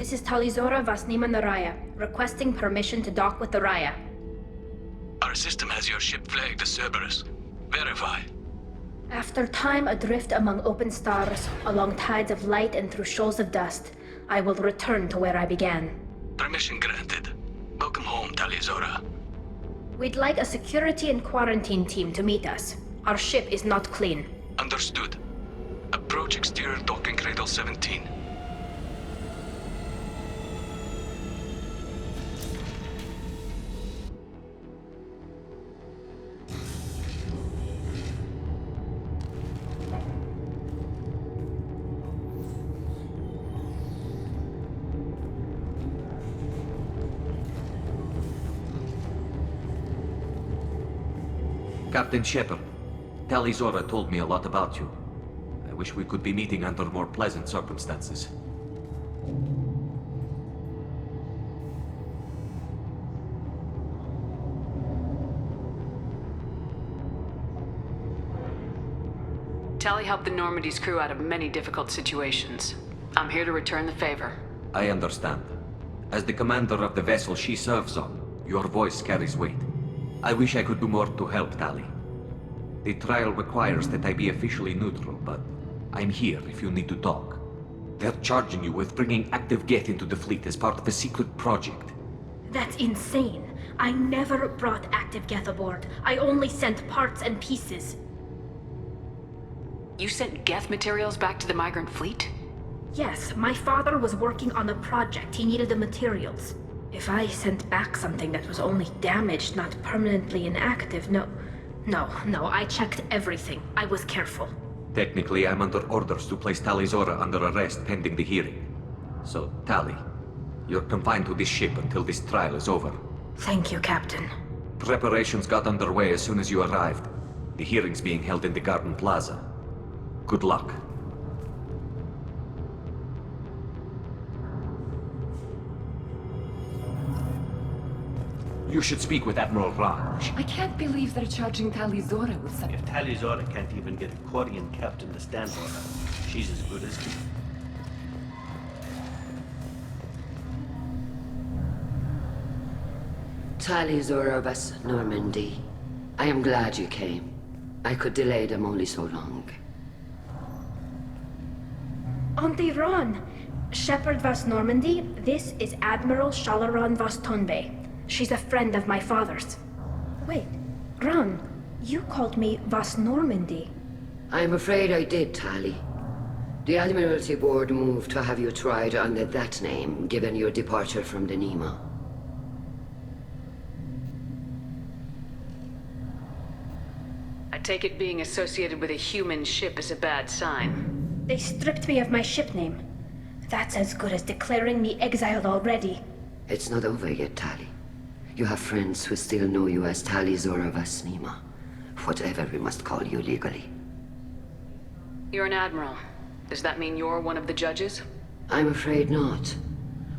This is Talizora Vasnima Naraya, requesting permission to dock with the Raya. Our system has your ship flagged as Cerberus. Verify. After time adrift among open stars, along tides of light and through shoals of dust, I will return to where I began. Permission granted. Welcome home, Talizora. We'd like a security and quarantine team to meet us. Our ship is not clean. Understood. Approach exterior docking cradle 17. Captain Shepard, Talizora told me a lot about you. I wish we could be meeting under more pleasant circumstances. Tali helped the Normandy's crew out of many difficult situations. I'm here to return the favor. I understand. As the commander of the vessel she serves on, your voice carries weight. I wish I could do more to help, Tali. The trial requires that I be officially neutral, but I'm here if you need to talk. They're charging you with bringing active Geth into the fleet as part of a secret project. That's insane. I never brought active Geth aboard. I only sent parts and pieces. You sent Geth materials back to the migrant fleet? Yes, my father was working on a project. He needed the materials. If I sent back something that was only damaged, not permanently inactive, no, I checked everything. I was careful. Technically, I'm under orders to place Talizora under arrest pending the hearing. So, Tali, you're confined to this ship until this trial is over. Thank you, Captain. Preparations got underway as soon as you arrived. The hearing's being held in the Garden Plaza. Good luck. You should speak with Admiral Raj. I can't believe they're charging Talizora with such... If Talizora can't even get a Quarian captain to stand for her, she's as good as new. Talizora Vas Normandy. I am glad you came. I could delay them only so long. Auntie Ron! Shepard Vas Normandy, this is Admiral Shalaran Vas Tonbe. She's a friend of my father's. Wait, Ron, you called me Vas Normandy. I'm afraid I did, Tali. The Admiralty Board moved to have you tried under that name, given your departure from the Nima. I take it being associated with a human ship is a bad sign. They stripped me of my ship name. That's as good as declaring me exiled already. It's not over yet, Tali. You have friends who still know you as Talizora Vas Nima. Whatever we must call you legally. You're an admiral. Does that mean you're one of the judges? I'm afraid not.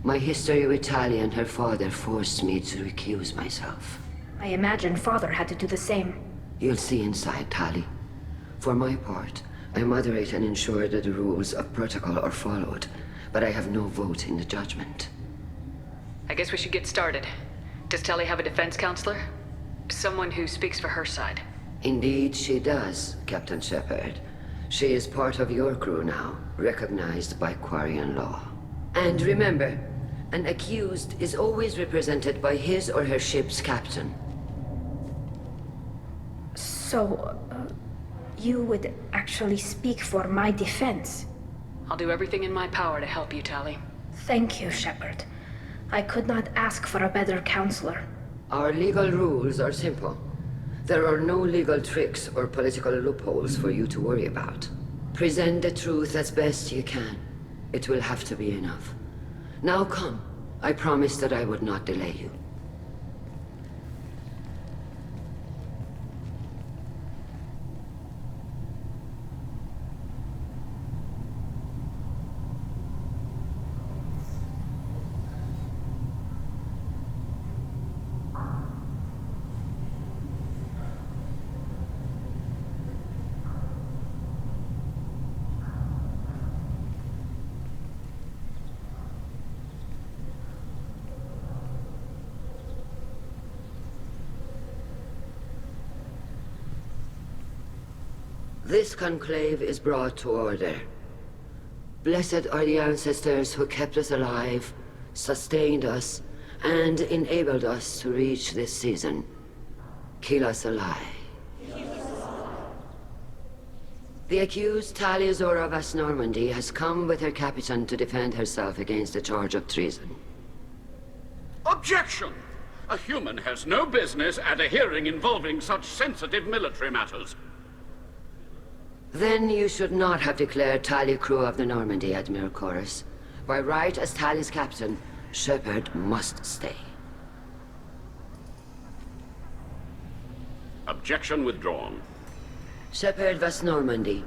My history with Tali and her father forced me to recuse myself. I imagine father had to do the same. You'll see inside, Tali. For my part, I moderate and ensure that the rules of protocol are followed, but I have no vote in the judgment. I guess we should get started. Does Tali have a defense counselor? Someone who speaks for her side. Indeed she does, Captain Shepard. She is part of your crew now, recognized by Quarian law. And remember, an accused is always represented by his or her ship's captain. So, you would actually speak for my defense? I'll do everything in my power to help you, Tali. Thank you, Shepard. I could not ask for a better counselor. Our legal rules are simple. There are no legal tricks or political loopholes for you to worry about. Present the truth as best you can. It will have to be enough. Now come. I promised that I would not delay you. This conclave is brought to order. Blessed are the ancestors who kept us alive, sustained us, and enabled us to reach this season. Keep us alive. The accused Talia Zora Vas Normandy has come with her captain to defend herself against a charge of treason. Objection! A human has no business at a hearing involving such sensitive military matters. Then you should not have declared Talia crew of the Normandy, Admiral Chorus. By right as Talia's captain, Shepard must stay. Objection withdrawn. Shepard Vas Normandy,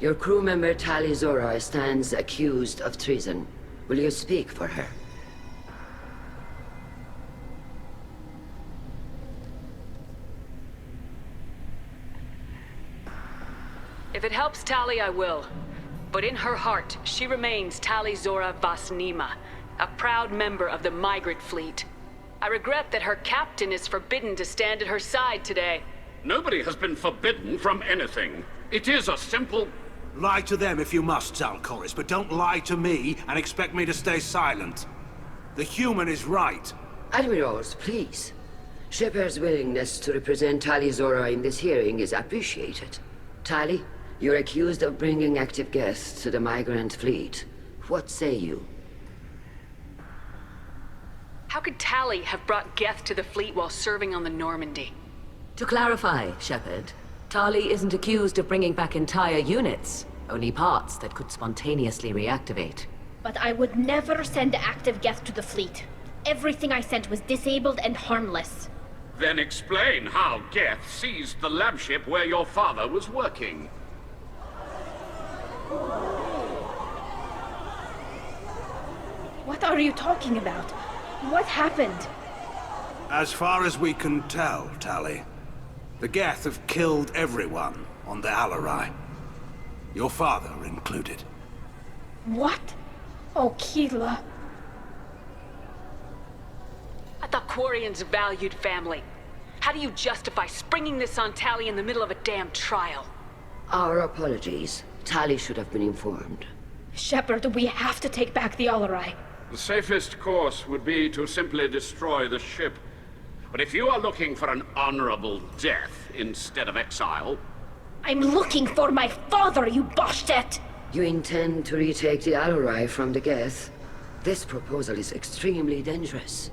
your crew member Talia Zora stands accused of treason. Will you speak for her? If it helps Tali, I will. But in her heart, she remains Tali Zora Vas Nima, a proud member of the Migrant Fleet. I regret that her captain is forbidden to stand at her side today. Nobody has been forbidden from anything. It is a simple... Lie to them if you must, Zalcoris, but don't lie to me and expect me to stay silent. The human is right. Admirals, please. Shepard's willingness to represent Talia Zora in this hearing is appreciated. Tali, you're accused of bringing active guests to the Migrant Fleet. What say you? How could Tali have brought Geth to the fleet while serving on the Normandy? To clarify, Shepard, Tali isn't accused of bringing back entire units, only parts that could spontaneously reactivate. But I would never send active Geth to the fleet. Everything I sent was disabled and harmless. Then explain how Geth seized the lab ship where your father was working. What are you talking about? What happened? As far as we can tell, Tali, the Geth have killed everyone on the Alarai. Your father included. What? Oh, Keela. I thought Quarians valued family. How do you justify springing this on Tali in the middle of a damn trial? Our apologies. Tali should have been informed. Shepard, we have to take back the Alarai. The safest course would be to simply destroy the ship. But if you are looking for an honorable death instead of exile... I'm looking for my father, you Boshtet! You intend to retake the Alarai from the Geth? This proposal is extremely dangerous.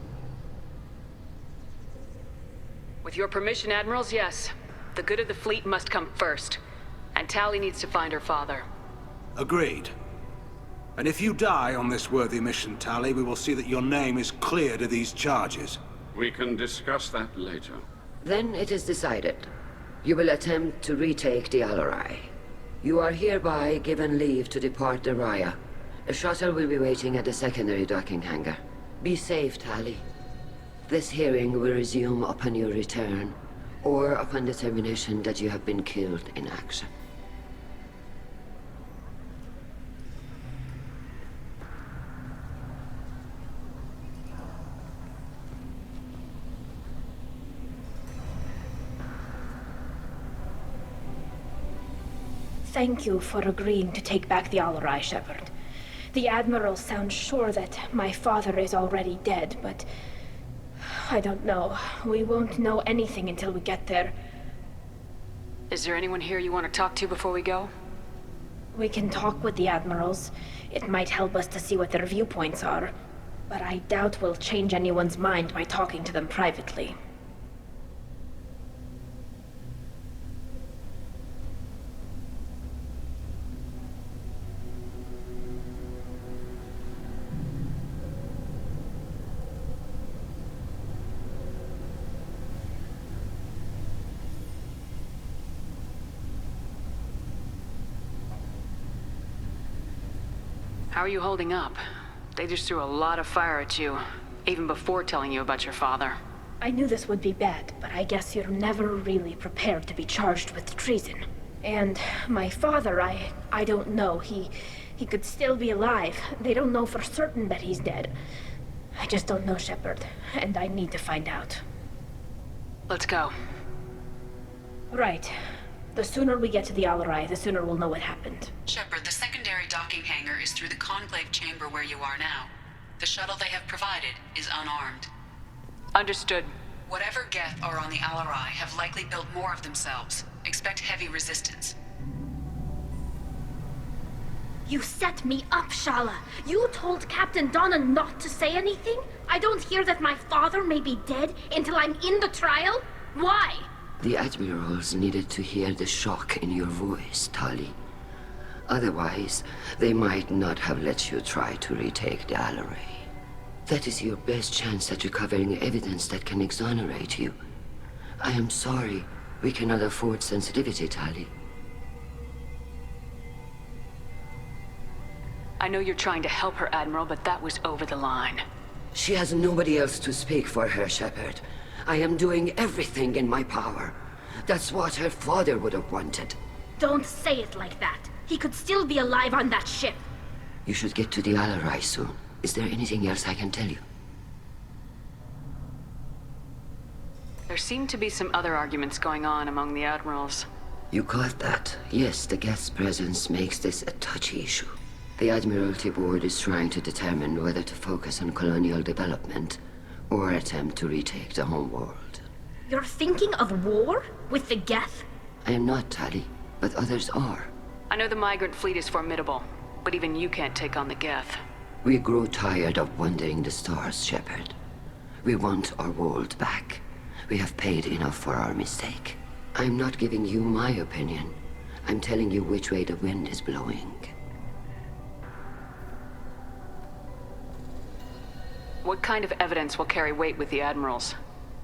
With your permission, Admirals, yes. The good of the fleet must come first. And Tali needs to find her father. Agreed. And if you die on this worthy mission, Tali, we will see that your name is cleared of these charges. We can discuss that later. Then it is decided. You will attempt to retake the Alarai. You are hereby given leave to depart the Raya. A shuttle will be waiting at the secondary docking hangar. Be safe, Tali. This hearing will resume upon your return, or upon determination that you have been killed in action. Thank you for agreeing to take back the Alarai, Shepard. The Admiral sounds sure that my father is already dead, but... I don't know. We won't know anything until we get there. Is there anyone here you want to talk to before we go? We can talk with the Admirals. It might help us to see what their viewpoints are. But I doubt we'll change anyone's mind by talking to them privately. How are you holding up? They just threw a lot of fire at you, even before telling you about your father. I knew this would be bad, but I guess you're never really prepared to be charged with treason. And my father, I don't know. He could still be alive. They don't know for certain that he's dead. I just don't know, Shepard, and I need to find out. Let's go. Right. The sooner we get to the Alarai, the sooner we'll know what happened. Shepard, the secondary docking hangar is through the conclave chamber where you are now. The shuttle they have provided is unarmed. Understood. Whatever Geth are on the Alarai have likely built more of themselves. Expect heavy resistance. You set me up, Shala. You told Captain Donna not to say anything? I don't hear that my father may be dead until I'm in the trial? Why? The Admirals needed to hear the shock in your voice, Tali. Otherwise, they might not have let you try to retake the Alarai. That is your best chance at recovering evidence that can exonerate you. I am sorry. We cannot afford sensitivity, Tali. I know you're trying to help her, Admiral, but that was over the line. She has nobody else to speak for her, Shepard. I am doing everything in my power. That's what her father would have wanted. Don't say it like that. He could still be alive on that ship. You should get to the Alarai soon. Is there anything else I can tell you? There seem to be some other arguments going on among the Admirals. You caught that. Yes, the Geth's presence makes this a touchy issue. The Admiralty Board is trying to determine whether to focus on colonial development or attempt to retake the homeworld. You're thinking of war? With the Geth? I am not, Tali, but others are. I know the migrant fleet is formidable, but even you can't take on the Geth. We grow tired of wandering the stars, Shepard. We want our world back. We have paid enough for our mistake. I'm not giving you my opinion. I'm telling you which way the wind is blowing. What kind of evidence will carry weight with the Admirals?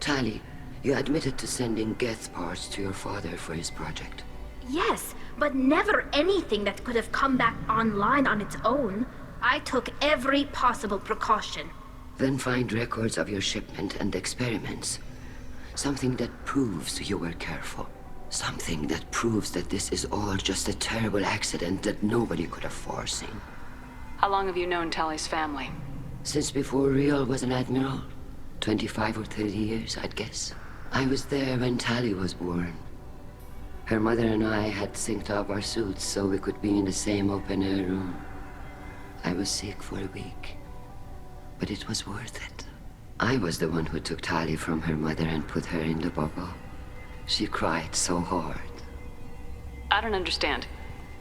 Tali, you admitted to sending Geth parts to your father for his project. Yes, but never anything that could have come back online on its own. I took every possible precaution. Then find records of your shipment and experiments. Something that proves you were careful. Something that proves that this is all just a terrible accident that nobody could have foreseen. How long have you known Tali's family? Since before Riel was an admiral. 25 or 30 years, I'd guess. I was there when Tali was born. Her mother and I had synced up our suits so we could be in the same open-air room. I was sick for a week, but it was worth it. I was the one who took Tali from her mother and put her in the bubble. She cried so hard. I don't understand.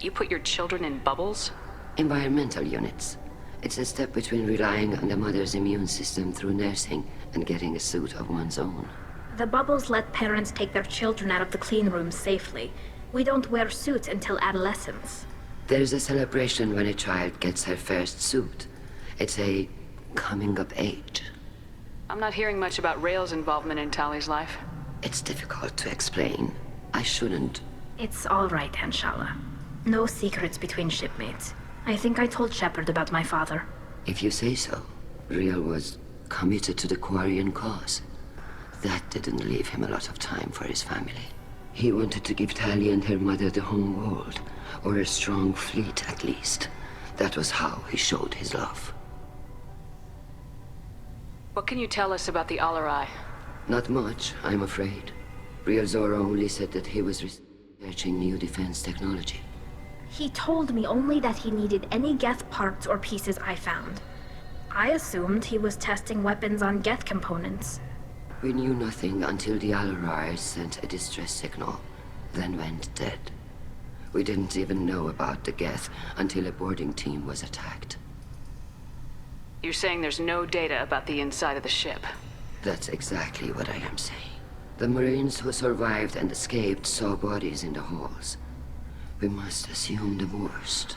You put your children in bubbles? Environmental units. It's a step between relying on the mother's immune system through nursing and getting a suit of one's own. The bubbles let parents take their children out of the clean rooms safely. We don't wear suits until adolescence. There's a celebration when a child gets her first suit. It's a coming of age. I'm not hearing much about Rael's involvement in Tali's life. It's difficult to explain. I shouldn't. It's all right, Anshala. No secrets between shipmates. I think I told Shepard about my father. If you say so. Riel was committed to the Quarian cause. That didn't leave him a lot of time for his family. He wanted to give Tali and her mother the home world, or a strong fleet at least. That was how he showed his love. What can you tell us about the Alarai? Not much, I'm afraid. Riel Zora only said that he was researching new defense technology. He told me only that he needed any Geth parts or pieces I found. I assumed he was testing weapons on Geth components. We knew nothing until the Alarai sent a distress signal, then went dead. We didn't even know about the Geth until a boarding team was attacked. You're saying there's no data about the inside of the ship? That's exactly what I am saying. The Marines who survived and escaped saw bodies in the halls. We must assume the worst.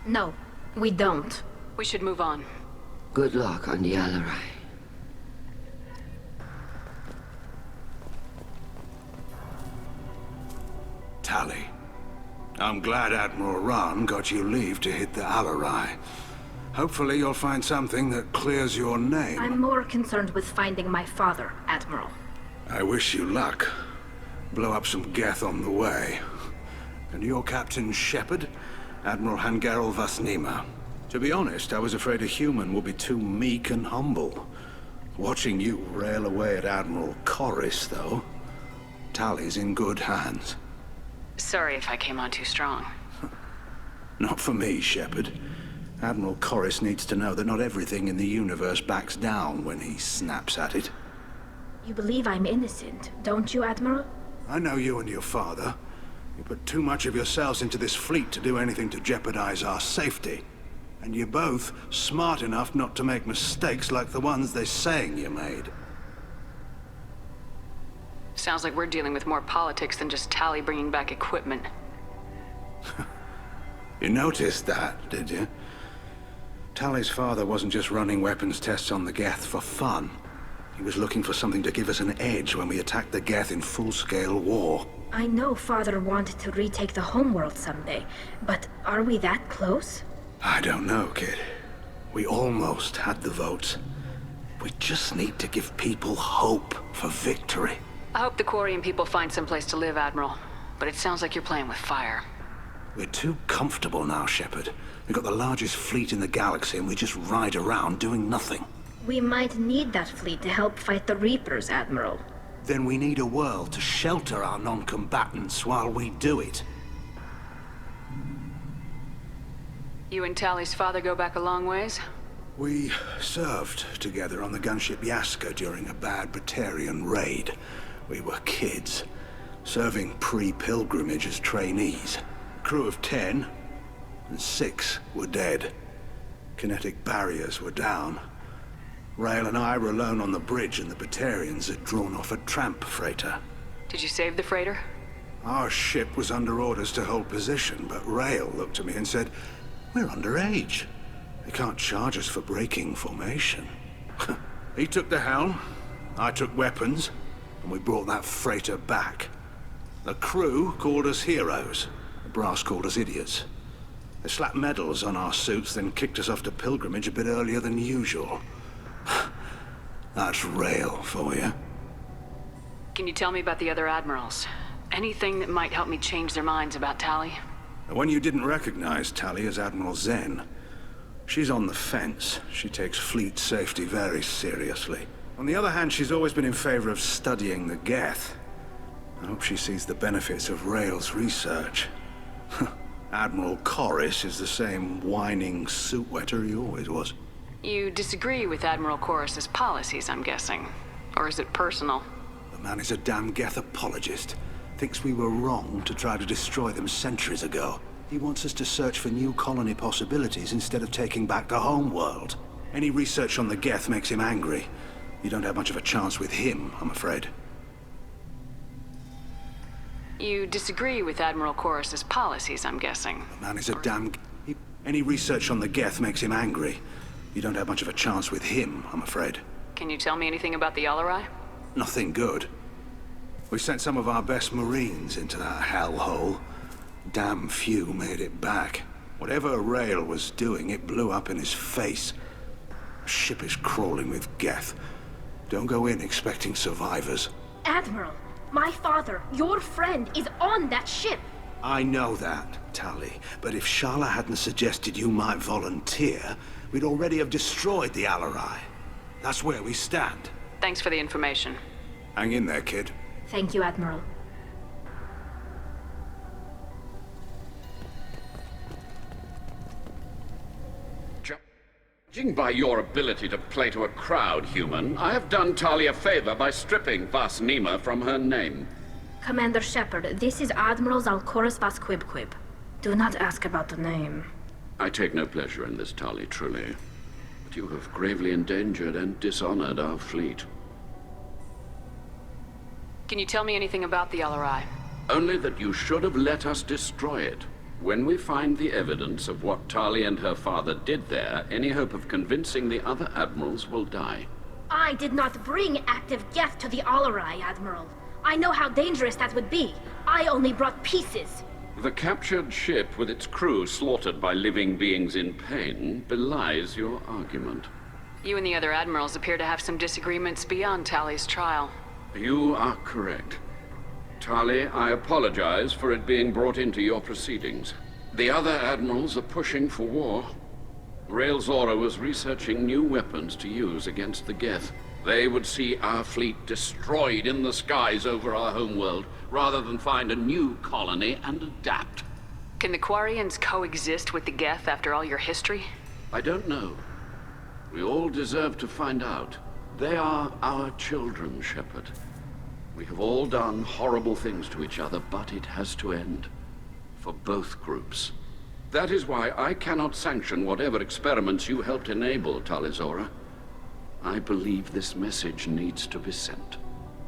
No, we don't. We should move on. Good luck on the Alarai. Tali, I'm glad Admiral Rahn got you leave to hit the Alarai. Hopefully you'll find something that clears your name. I'm more concerned with finding my father, Admiral. I wish you luck. Blow up some Geth on the way. And you're Captain Shepard, Admiral Hangarel Vasnima. To be honest, I was afraid a human would be too meek and humble. Watching you rail away at Admiral Corris, though. Tali's in good hands. Sorry if I came on too strong. Not for me, Shepard. Admiral Corris needs to know that not everything in the universe backs down when he snaps at it. You believe I'm innocent, don't you, Admiral? I know you and your father. You put too much of yourselves into this fleet to do anything to jeopardize our safety. And you're both smart enough not to make mistakes like the ones they're saying you made. Sounds like we're dealing with more politics than just Tali bringing back equipment. You noticed that, did you? Tali's father wasn't just running weapons tests on the Geth for fun. He was looking for something to give us an edge when we attacked the Geth in full-scale war. I know Father wanted to retake the homeworld someday, but are we that close? I don't know, kid. We almost had the votes. We just need to give people hope for victory. I hope the Quarian people find someplace to live, Admiral. But it sounds like you're playing with fire. We're too comfortable now, Shepard. We've got the largest fleet in the galaxy and we just ride around doing nothing. We might need that fleet to help fight the Reapers, Admiral. Then we need a world to shelter our non-combatants while we do it. You and Tali's father go back a long ways? We served together on the gunship Yaska during a bad Batarian raid. We were kids, serving pre-pilgrimage as trainees. A crew of 10, and 6 were dead. Kinetic barriers were down. Rael and I were alone on the bridge, and the Batarians had drawn off a tramp freighter. Did you save the freighter? Our ship was under orders to hold position, but Rael looked at me and said, "We're underage. They can't charge us for breaking formation." He took the helm, I took weapons, and we brought that freighter back. The crew called us heroes. The brass called us idiots. They slapped medals on our suits, then kicked us off to pilgrimage a bit earlier than usual. That's Rael for you. Can you tell me about the other admirals? Anything that might help me change their minds about Tali? The one you didn't recognize, Tali, is Admiral Zen. She's on the fence. She takes fleet safety very seriously. On the other hand, she's always been in favor of studying the Geth. I hope she sees the benefits of Rael's research. Admiral Corris is the same whining suit wetter he always was. You disagree with Admiral Corris's policies, I'm guessing. Or is it personal? The man is a damn Geth apologist. Thinks we were wrong to try to destroy them centuries ago. He wants us to search for new colony possibilities instead of taking back the homeworld. Any research on the Geth makes him angry. You don't have much of a chance with him, I'm afraid. You disagree with Admiral Corris's policies, I'm guessing. The man is a damn... Any research on the Geth makes him angry. You don't have much of a chance with him, I'm afraid. Can you tell me anything about the Alarai? Nothing good. We sent some of our best Marines into that hellhole. Damn few made it back. Whatever Rael was doing, it blew up in his face. The ship is crawling with Geth. Don't go in expecting survivors. Admiral, my father, your friend, is on that ship. I know that, Tali. But if Shala hadn't suggested you might volunteer, we'd already have destroyed the Alarai. That's where we stand. Thanks for the information. Hang in there, kid. Thank you, Admiral. Judging by your ability to play to a crowd, human, I have done Tali a favor by stripping Vasnima from her name. Commander Shepard, this is Admiral Zalkoris Vasquibquib. Do not ask about the name. I take no pleasure in this, Tali, truly. But you have gravely endangered and dishonored our fleet. Can you tell me anything about the Alarai? Only that you should have let us destroy it. When we find the evidence of what Tali and her father did there, any hope of convincing the other admirals will die. I did not bring active Geth to the Alarai, Admiral. I know how dangerous that would be. I only brought pieces. The captured ship with its crew slaughtered by living beings in pain belies your argument. You and the other admirals appear to have some disagreements beyond Tali's trial. You are correct. Tali, I apologize for it being brought into your proceedings. The other admirals are pushing for war. Rael Zora was researching new weapons to use against the Geth. They would see our fleet destroyed in the skies over our homeworld, rather than find a new colony and adapt. Can the Quarians coexist with the Geth after all your history? I don't know. We all deserve to find out. They are our children, Shepard. We have all done horrible things to each other, but it has to end. For both groups. That is why I cannot sanction whatever experiments you helped enable, Tali'Zorah. I believe this message needs to be sent.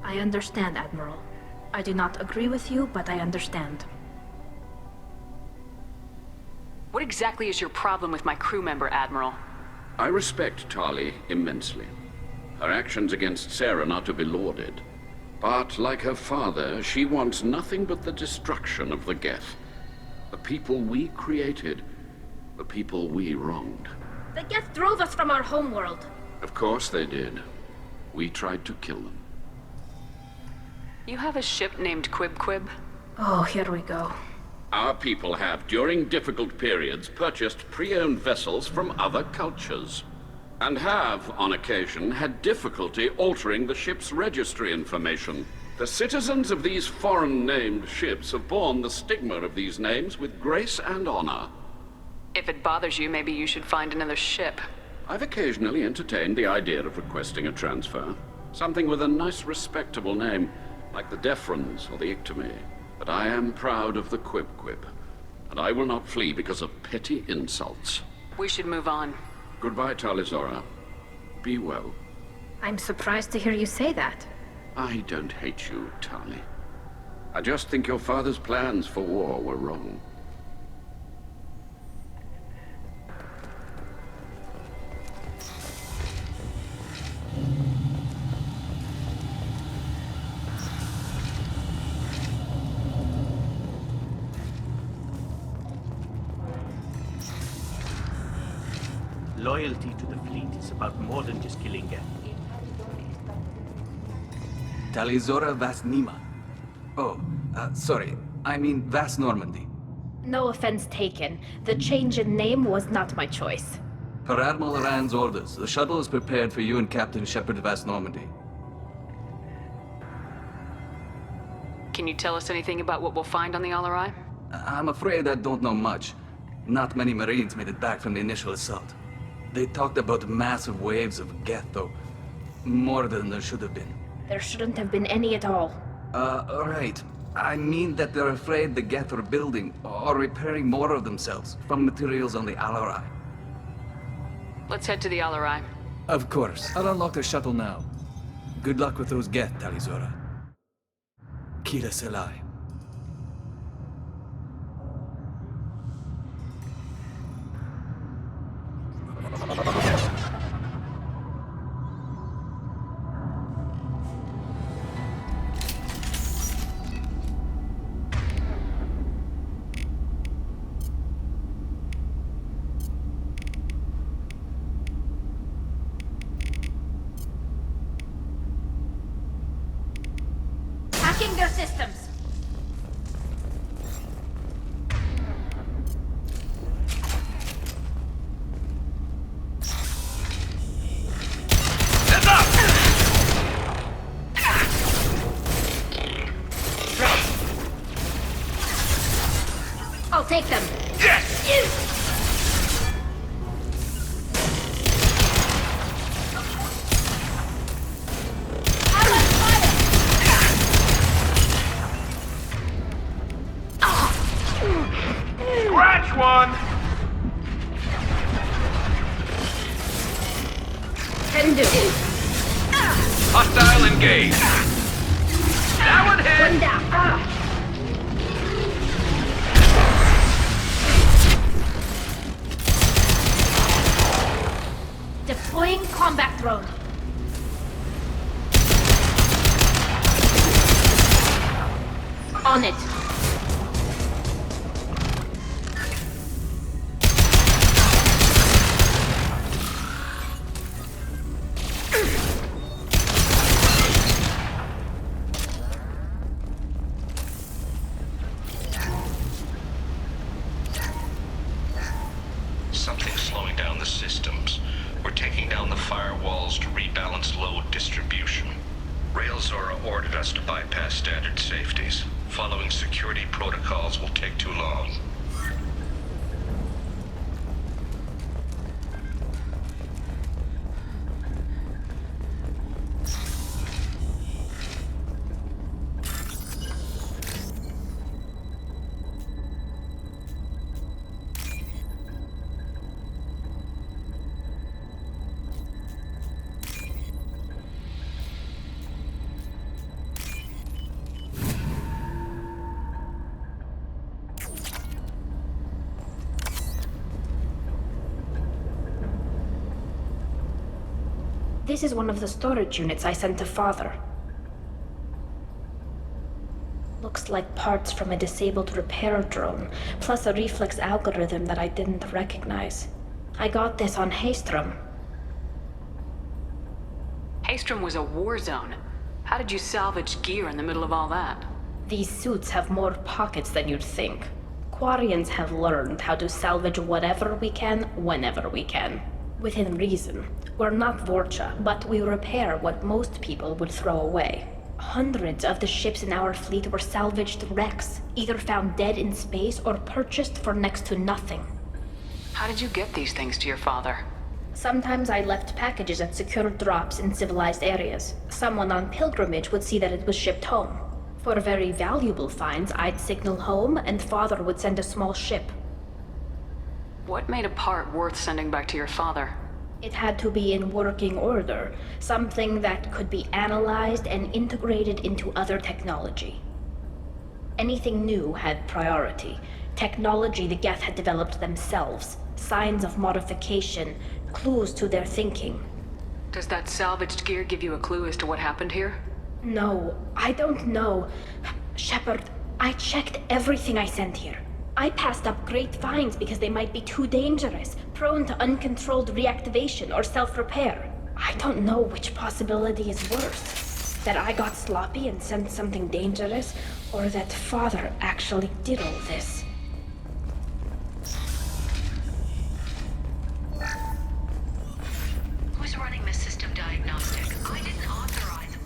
I understand, Admiral. I do not agree with you, but I understand. What exactly is your problem with my crew member, Admiral? I respect Tali immensely. Her actions against Saren are to be lauded. But, like her father, she wants nothing but the destruction of the Geth. The people we created, the people we wronged. The Geth drove us from our homeworld. Of course they did. We tried to kill them. You have a ship named Quib-Quib? Oh, here we go. Our people have, during difficult periods, purchased pre-owned vessels from other cultures. And have, on occasion, had difficulty altering the ship's registry information. The citizens of these foreign-named ships have borne the stigma of these names with grace and honor. If it bothers you, maybe you should find another ship. I've occasionally entertained the idea of requesting a transfer. Something with a nice, respectable name, like the Defrons or the Ictomy. But I am proud of the Quib-Quib, and I will not flee because of petty insults. We should move on. Goodbye, Tali'Zorah. Be well. I'm surprised to hear you say that. I don't hate you, Tali. I just think your father's plans for war were wrong. Loyalty to the fleet is about more than just killing Geth. Tali'Zorah Vasnima. Oh, sorry. I mean Vas Normandy. No offense taken. The change in name was not my choice. Per Admiral Rand's orders, the shuttle is prepared for you and Captain Shepard Vas Normandy. Can you tell us anything about what we'll find on the Alarai? I'm afraid I don't know much. Not many Marines made it back from the initial assault. They talked about massive waves of Geth, though. More than there should have been. There shouldn't have been any at all. Right. I mean that they're afraid the Geth are building or repairing more of themselves from materials on the Alarai. Let's head to the Alarai. Of course. I'll unlock the shuttle now. Good luck with those Geth, Tali'Zorah. Kira Selai. Hacking their systems. I'll take them. Yes! Scratch one! Can do. Hostile engaged. That one hit! One down. Deploying combat drone. On it. Something's slowing down the systems. We're taking down the firewalls to rebalance load distribution. Rail Zora ordered us to bypass standard safeties. Following security protocols will take too long. This is one of the storage units I sent to Father. Looks like parts from a disabled repair drone, plus a reflex algorithm that I didn't recognize. I got this on Haestrom. Haestrom was a war zone. How did you salvage gear in the middle of all that? These suits have more pockets than you'd think. Quarians have learned how to salvage whatever we can, whenever we can. Within reason. We're not Vorcha, but we repair what most people would throw away. Hundreds of the ships in our fleet were salvaged wrecks, either found dead in space or purchased for next to nothing. How did you get these things to your father? Sometimes I left packages at secure drops in civilized areas. Someone on pilgrimage would see that it was shipped home. For very valuable finds, I'd signal home, and Father would send a small ship. What made a part worth sending back to your father? It had to be in working order, something that could be analyzed and integrated into other technology. Anything new had priority. Technology the Geth had developed themselves, signs of modification, clues to their thinking. Does that salvaged gear give you a clue as to what happened here? No, I don't know. Shepard, I checked everything I sent here. I passed up great finds because they might be too dangerous, prone to uncontrolled reactivation or self-repair. I don't know which possibility is worse. That I got sloppy and sent something dangerous, or that Father actually did all this. Who's running the system diagnostic? I didn't authorize.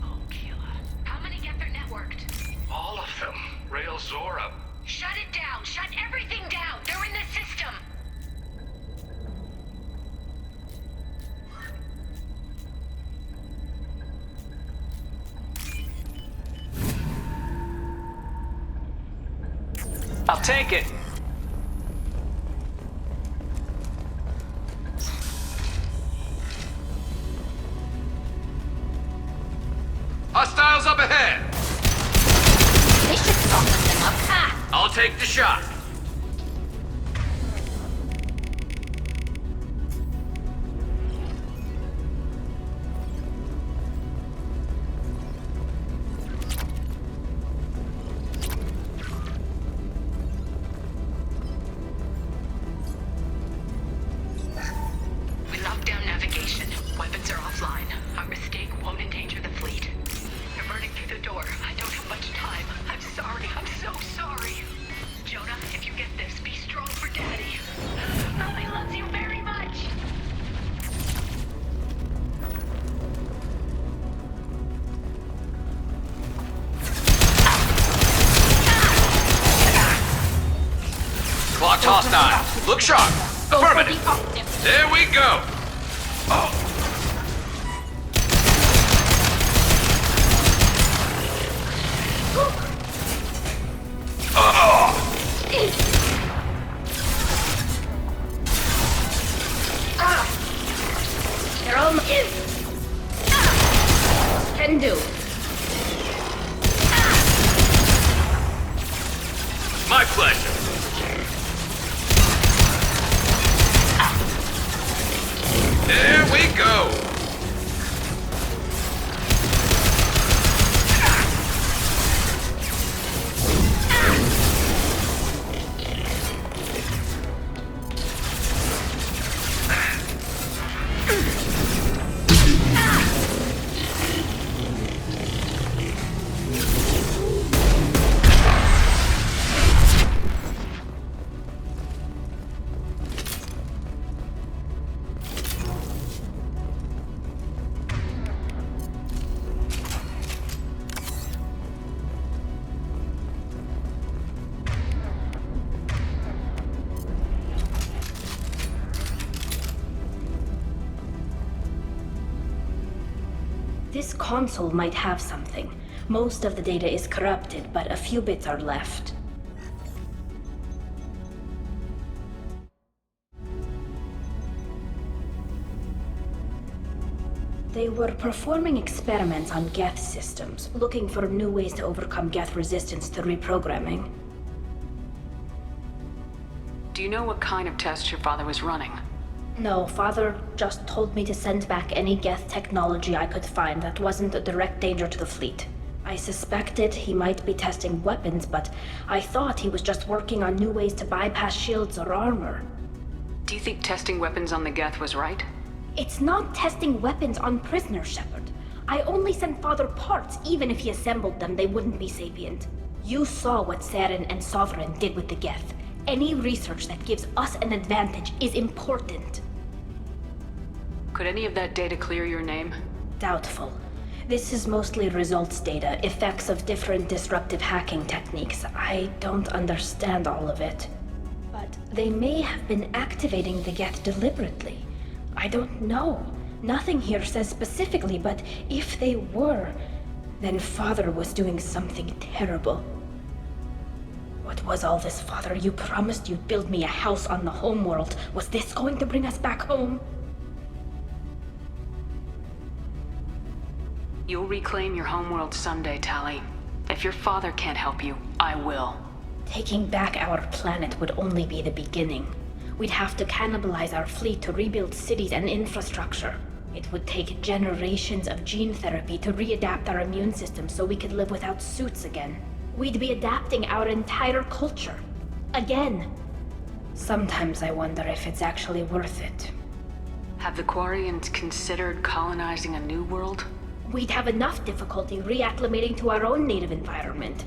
Oh, Kayla. How many get their networked? All of them. Rail Zora. Shut it down! Shut everything down! They're in the system! I'll take it. Hostiles up ahead! They should soften them up. I'll take the shot. We locked down navigation. Weapons are offline. Our mistake won't endanger the fleet. They're burning through the door. I don't have much time. I'm sorry. I'm so sorry. Jonah, if you get this, be strong for Daddy. Mommy loves you very much. Clocked hostile. Look sharp. Affirmative. There we go. Oh. They're almost in. Can do. My pleasure. There we go. console might have something. Most of the data is corrupted, but a few bits are left. They were performing experiments on Geth systems, looking for new ways to overcome Geth resistance to reprogramming. Do you know what kind of tests your father was running? No, Father just told me to send back any Geth technology I could find that wasn't a direct danger to the fleet. I suspected he might be testing weapons, but I thought he was just working on new ways to bypass shields or armor. Do you think testing weapons on the Geth was right? It's not testing weapons on prisoners, Shepard. I only sent Father parts. Even if he assembled them, they wouldn't be sapient. You saw what Saren and Sovereign did with the Geth. Any research that gives us an advantage is important. Could any of that data clear your name? Doubtful. This is mostly results data, effects of different disruptive hacking techniques. I don't understand all of it. But they may have been activating the Geth deliberately. I don't know. Nothing here says specifically, but if they were, then Father was doing something terrible. What was all this, Father? You promised you'd build me a house on the homeworld. Was this going to bring us back home? You'll reclaim your homeworld someday, Tali. If your father can't help you, I will. Taking back our planet would only be the beginning. We'd have to cannibalize our fleet to rebuild cities and infrastructure. It would take generations of gene therapy to readapt our immune system so we could live without suits again. We'd be adapting our entire culture. Again. Sometimes I wonder if it's actually worth it. Have the Quarians considered colonizing a new world? We'd have enough difficulty reacclimating to our own native environment.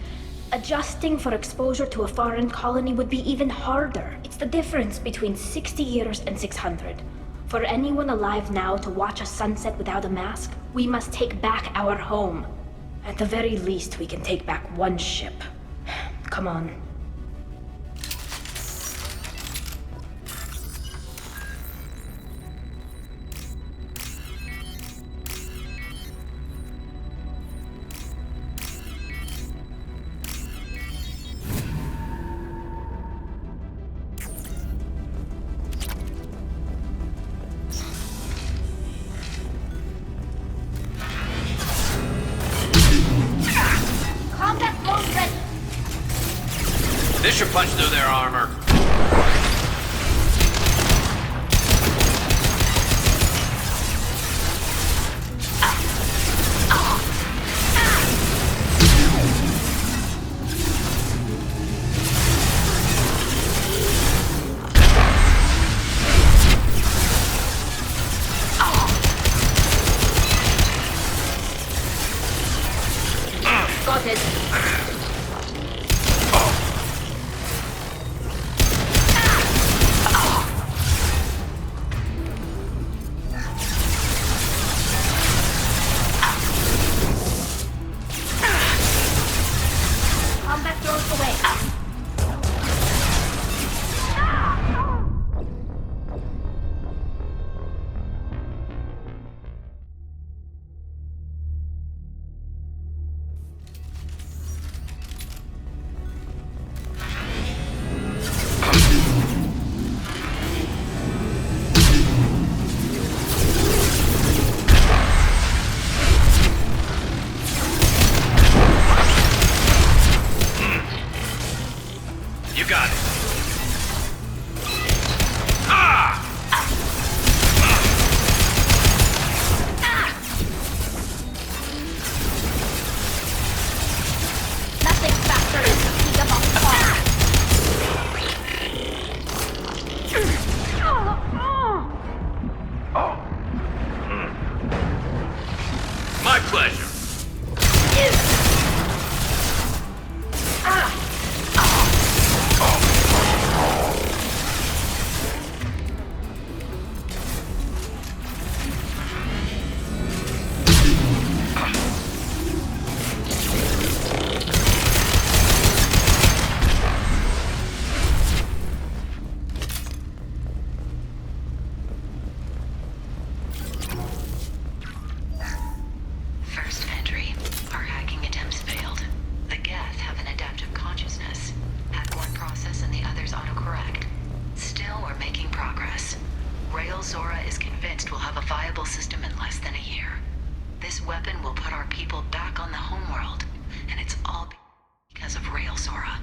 Adjusting for exposure to a foreign colony would be even harder. It's the difference between 60 years and 600. For anyone alive now to watch a sunset without a mask, we must take back our home. At the very least, we can take back one ship. Come on. This should punch through their armor. Got it. You got it. Nothing faster than the speed of a car. My pleasure. First This weapon will put our people back on the homeworld, and it's all because of Rael Zora.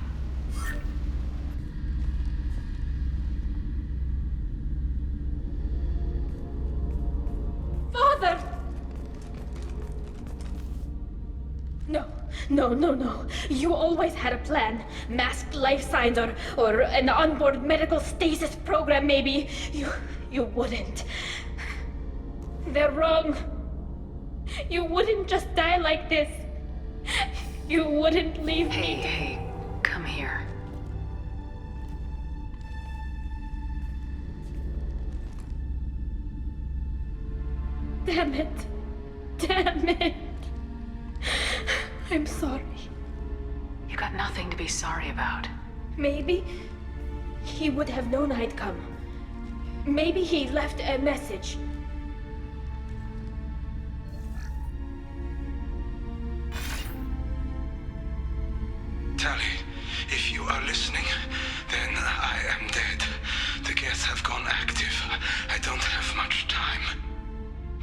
Father! No. You always had a plan. Masked life signs or an onboard medical stasis program, maybe. You wouldn't. They're wrong. You wouldn't just die like this. You wouldn't leave me. Hey, come here. Damn it. I'm sorry. You got nothing to be sorry about. Maybe he would have known I'd come. Maybe he left a message. Tali, if you are listening, then I am dead. The Geth have gone active. I don't have much time.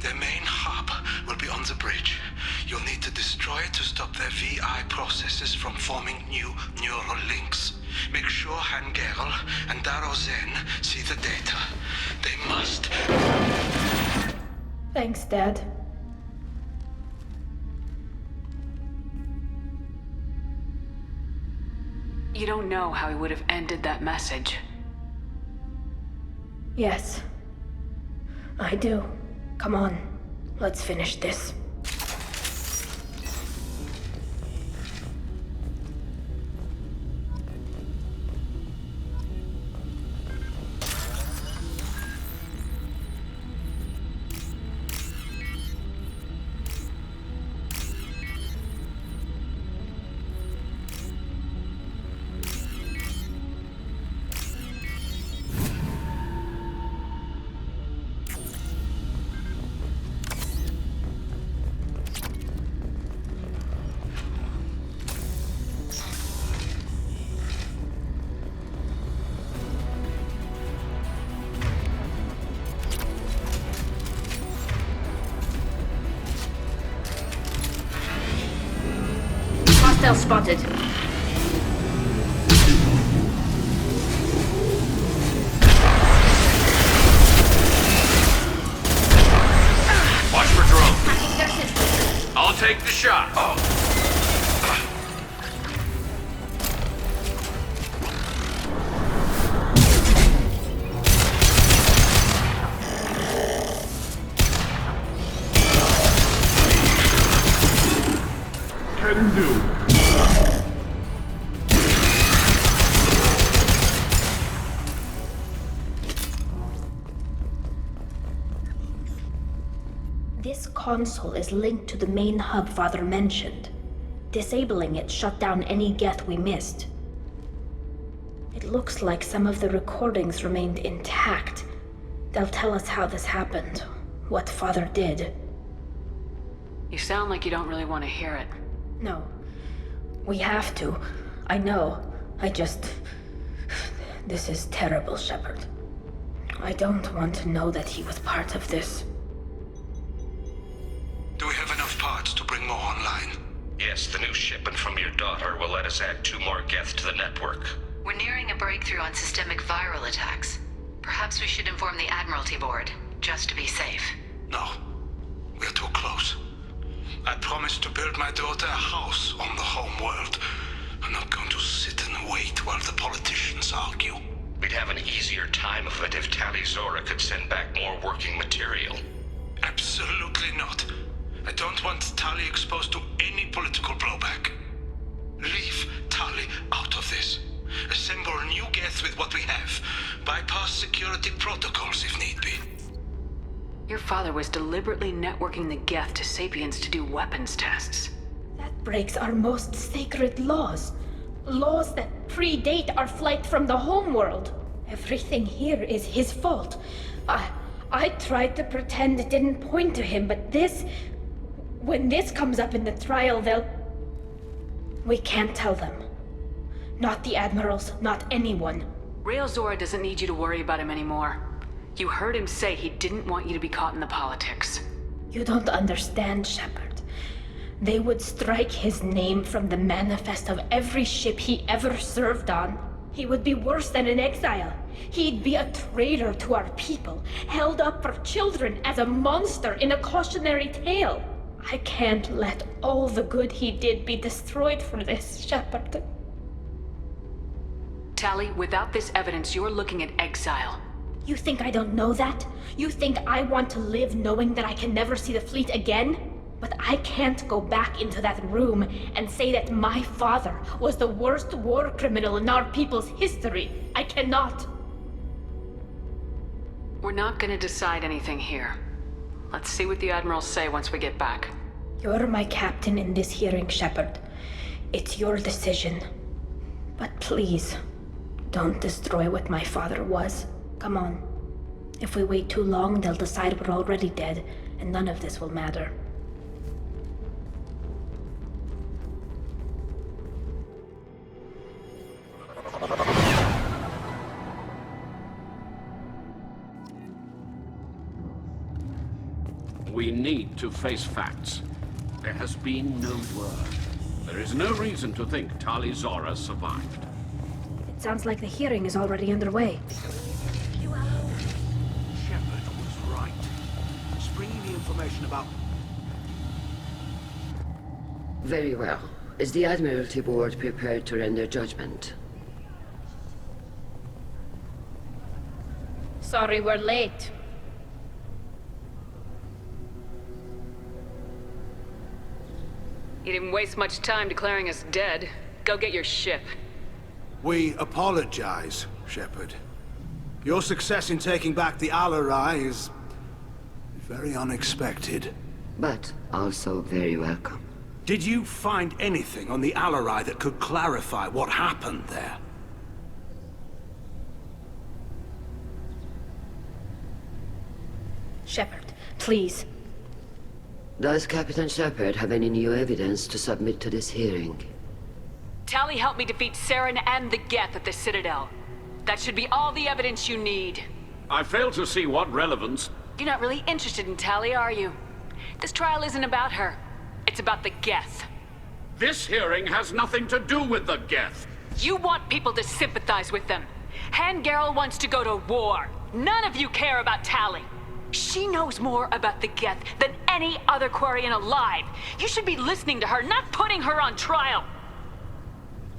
The main hub will be on the bridge. You'll need to destroy it to stop their VI processes from forming new neural links. Make sure Hangerel and Daro Zen see the data. They must. Thanks, Dad. You don't know how he would have ended that message. Yes. I do. Come on. Let's finish this. Hostile spotted. Watch for drone. I'll take the shot. Can do. This console is linked to the main hub Father mentioned. Disabling it shut down any Geth we missed. It looks like some of the recordings remained intact. They'll tell us how this happened, what Father did. You sound like you don't really want to hear it. No. We have to. I know. This is terrible, Shepard. I don't want to know that he was part of this. Do we have enough parts to bring more online? Yes, the new shipment from your daughter will let us add 2 more Geth to the network. We're nearing a breakthrough on systemic viral attacks. Perhaps we should inform the Admiralty Board, just to be safe. No. We're too close. I promised to build my daughter a house on the home world. I'm not going to sit and wait while the politicians argue. We'd have an easier time of it if Tali Zora could send back more working material. Absolutely not. I don't want Tali exposed to any political blowback. Leave Tali out of this. Assemble new Geth with what we have. Bypass security protocols if need be. Your father was deliberately networking the Geth to Sapiens to do weapons tests. That breaks our most sacred laws. Laws that predate our flight from the homeworld. Everything here is his fault. I tried to pretend it didn't point to him, but this... When this comes up in the trial, we can't tell them. Not the admirals, not anyone. Rael Zora doesn't need you to worry about him anymore. You heard him say he didn't want you to be caught in the politics. You don't understand, Shepard. They would strike his name from the manifest of every ship he ever served on. He would be worse than an exile. He'd be a traitor to our people, held up for children as a monster in a cautionary tale. I can't let all the good he did be destroyed for this, Shepard. Tali, without this evidence, you're looking at exile. You think I don't know that? You think I want to live knowing that I can never see the fleet again? But I can't go back into that room and say that my father was the worst war criminal in our people's history. I cannot. We're not gonna decide anything here. Let's see what the Admirals say once we get back. You're my captain in this hearing, Shepard. It's your decision. But please, don't destroy what my father was. Come on. If we wait too long, they'll decide we're already dead, and none of this will matter. We need to face facts. There has been no word. There is no reason to think Tali Zora survived. It sounds like the hearing is already underway. Shepard was right. Just bringing the information about... Very well. Is the Admiralty Board prepared to render judgment? Sorry we're late. You didn't waste much time declaring us dead. Go get your ship. We apologize, Shepard. Your success in taking back the Al-Arai is... very unexpected. But also very welcome. Did you find anything on the Al-Arai that could clarify what happened there? Shepard, please. Does Captain Shepard have any new evidence to submit to this hearing? Tali helped me defeat Saren and the Geth at the Citadel. That should be all the evidence you need. I fail to see what relevance... You're not really interested in Tali, are you? This trial isn't about her. It's about the Geth. This hearing has nothing to do with the Geth. You want people to sympathize with them. Hangarel wants to go to war. None of you care about Tali. She knows more about the Geth than any other Quarian alive. You should be listening to her, not putting her on trial.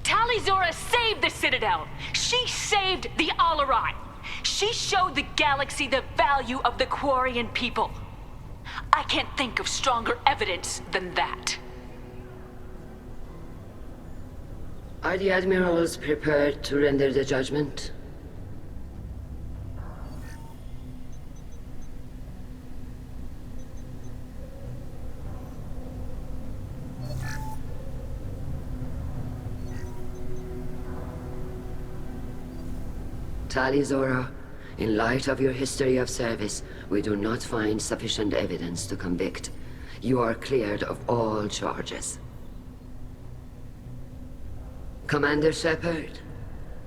Tali Zora saved the Citadel. She saved the Al-Arai. She showed the galaxy the value of the Quarian people. I can't think of stronger evidence than that. Are the Admirals prepared to render the judgment? Tali Zora, in light of your history of service, we do not find sufficient evidence to convict. You are cleared of all charges. Commander Shepard,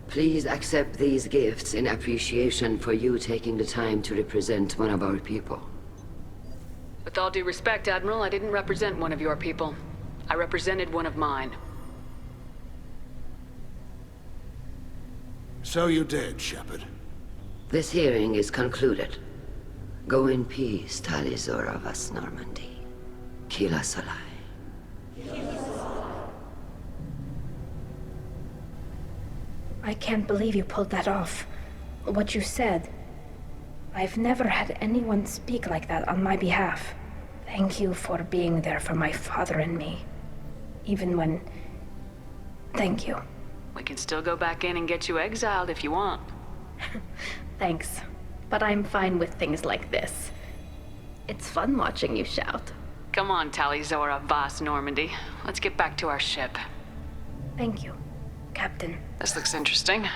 please accept these gifts in appreciation for you taking the time to represent one of our people. With all due respect, Admiral, I didn't represent one of your people. I represented one of mine. So you did, Shepard. This hearing is concluded. Go in peace, Tali Zora Vas Normandy. Kila Solai. I can't believe you pulled that off. What you said. I've never had anyone speak like that on my behalf. Thank you for being there for my father and me. Even when... Thank you. We can still go back in and get you exiled if you want. Thanks. But I'm fine with things like this. It's fun watching you shout. Come on, Tali Zora Vas Normandy. Let's get back to our ship. Thank you, Captain. This looks interesting.